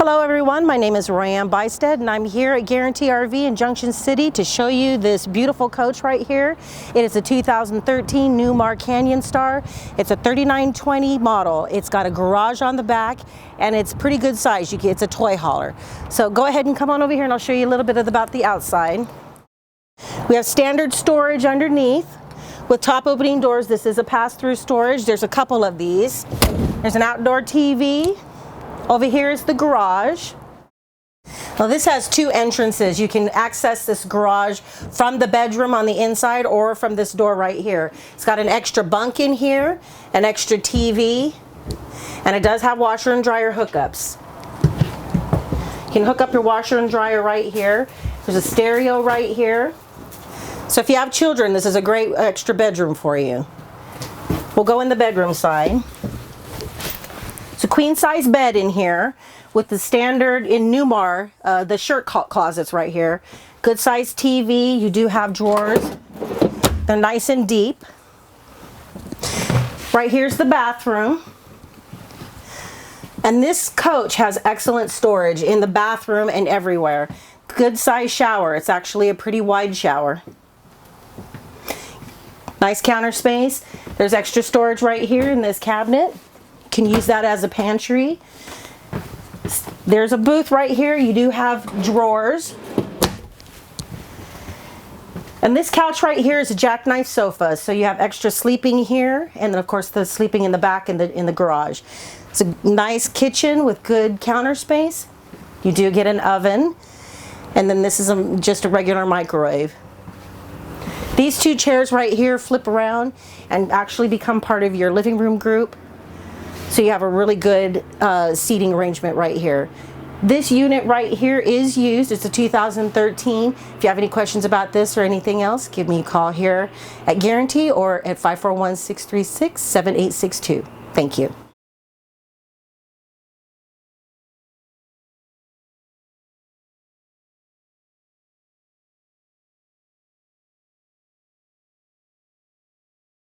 Hello everyone, my name is Royanne Bystead and I'm here at Guarantee RV in Junction City to show you this beautiful coach right here. It is a 2013 Newmar Canyon Star. It's a 3920 model. It's got a garage on the back and it's pretty good size. It's a toy hauler. So go ahead and come on over here and I'll show you a little bit about the outside. We have standard storage underneath with top opening doors. This is a pass-through storage. There's a couple of these. There's an outdoor TV. Over here is the garage. Now this has two entrances. You can access this garage from the bedroom on the inside or from this door right here. It's got an extra bunk in here, an extra TV, and it does have washer and dryer hookups. You can hook up your washer and dryer right here. There's a stereo right here. So if you have children, this is a great extra bedroom for you. We'll go in the bedroom side. It's a queen size bed in here with the standard in Newmar, the shirt closets right here. Good size TV. You do have drawers. They're nice and deep. Right here's the bathroom. And this coach has excellent storage in the bathroom and everywhere. Good size shower. It's actually a pretty wide shower. Nice counter space. There's extra storage right here in this cabinet. Can use that as a pantry. There's a booth right here. You do have drawers. And this couch right here is a jackknife sofa. So you have extra sleeping here and then of course the sleeping in the back in the garage. It's a nice kitchen with good counter space. You do get an oven. And then this is just a regular microwave. These two chairs right here flip around and actually become part of your living room group. So you have a really good seating arrangement right here. This unit right here is used. It's a 2013. If you have any questions about this or anything else, give me a call here at Guarantee or at 541-636-7862. Thank you.